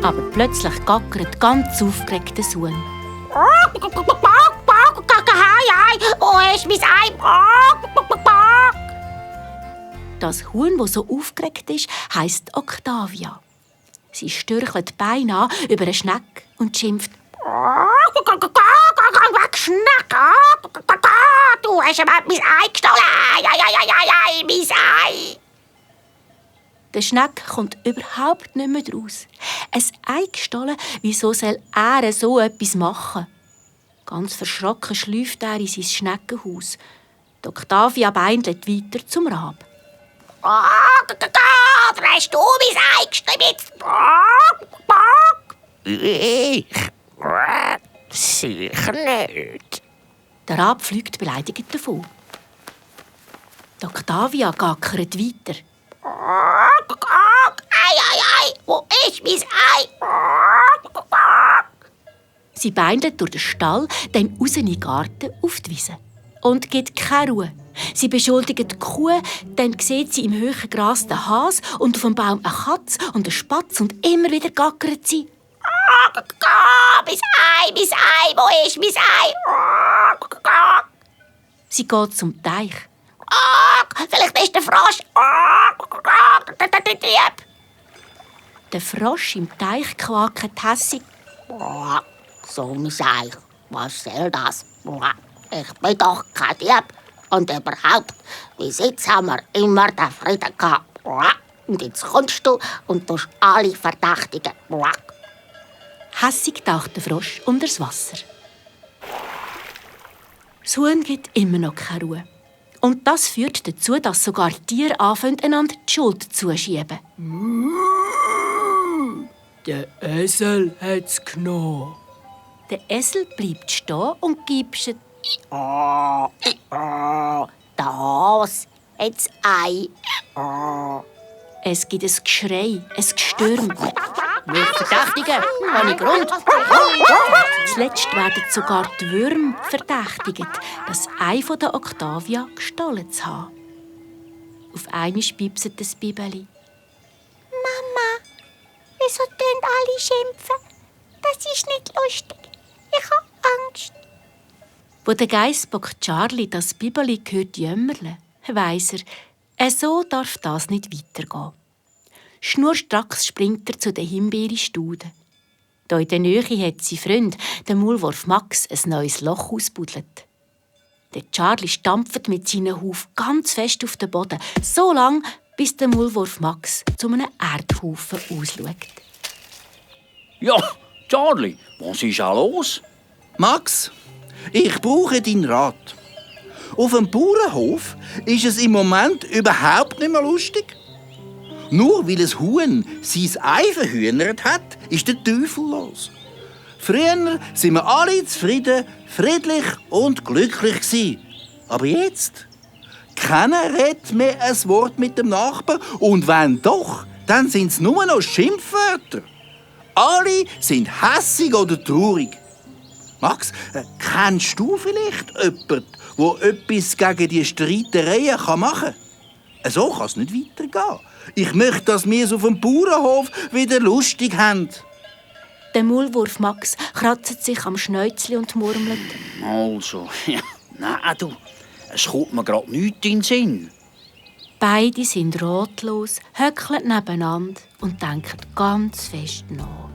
Aber plötzlich gackert ganz aufgeregt der Huhn. Wo ist mein Ei? Das Huhn, das so aufgeregt ist, heisst Octavia. Sie stürchelt beinahe über eine Schnecke und schimpft: Weg, Schnecke! Du hast mir mein Ei gestohlen! Mein Ei! Der Schneck kommt überhaupt nicht mehr raus. Ein Ei gestohlen, wieso soll er so etwas machen? Ganz verschrocken schläuft er in sein Schneckenhaus. Die Octavia beindelt weiter zum Rab. Da hast du mein Ei gestohlen! Ich? Sicher nicht. Der Rab fliegt beleidigt davon. Die Octavia gackert weiter. Wo ist mein Ei? Sie beindelt durch den Stall, dann raus in den Garten auf die Wiese. Und gibt keine Ruhe. Sie beschuldigt die Kuh, dann sieht sie im hohen Gras den Hase und auf dem Baum eine Katze und einen Spatz und immer wieder gackert sie. Mein Ei, wo ist mein Ei? Sie geht zum Teich. Vielleicht ist der Frosch. Der Frosch im Teich quakt hässig. So mein Ei, was soll das? Ich bin doch kein Dieb. Und überhaupt, bis jetzt haben wir immer den Frieden gehabt. Und jetzt kommst du und tust alle verdächtigen. Hässig taucht der Frosch unter das Wasser. Das Huhn gibt immer noch keine Ruhe. Und das führt dazu, dass sogar die Tiere anfangen, einander die Schuld zuschieben. Der Esel hat's genommen. Der Esel bleibt stehen und giebscht. Der Hase hat das Ei. Es gibt ein Geschrei, ein Gestürm. Wir verdächtigen, ohne Grund. Zuletzt werden sogar die Würmer verdächtigt, das Ei von der Octavia gestohlen zu haben. Auf einmal piepset das Bibeli. Mama, wieso tun alle schimpfen? Das ist nicht lustig. Ich habe Angst. Wo der Geissbock Charlie das Bibeli hört jämmerle, weiss er, so darf das nicht weitergehen. Schnurstracks springt er zu der Himbeerstaude. Da in der Nähe hat sein Freund, der Maulwurf Max, ein neues Loch ausbuddelt. Der Charlie stampft mit seinem Huf ganz fest auf den Boden, so lang, bis der Maulwurf Max zu einem Erdhaufen ausschaut. Ja, Charlie, was ist auch los? Max, ich brauche deinen Rat. Auf dem Bauernhof ist es im Moment überhaupt nicht mehr lustig. Nur weil ein Huhn sein Ei verhühnert hat, ist der Teufel los. Früher sind wir alle zufrieden, friedlich und glücklich gewesen. Aber jetzt? Keiner redet mehr ein Wort mit dem Nachbarn. Und wenn doch, dann sind es nur noch Schimpfwörter. Alle sind hässig oder traurig. Max, kennst du vielleicht jemanden, der etwas gegen die Streitereien machen kann? So kann es nicht weitergehen. Ich möchte, dass wir es auf dem Bauernhof wieder lustig haben. Der Maulwurf Max kratzt sich am Schnäuzli und murmelt. Also, ja, nein, du, es kommt mir gerade nichts in den Sinn. Beide sind ratlos, höckeln nebeneinander und denken ganz fest nach.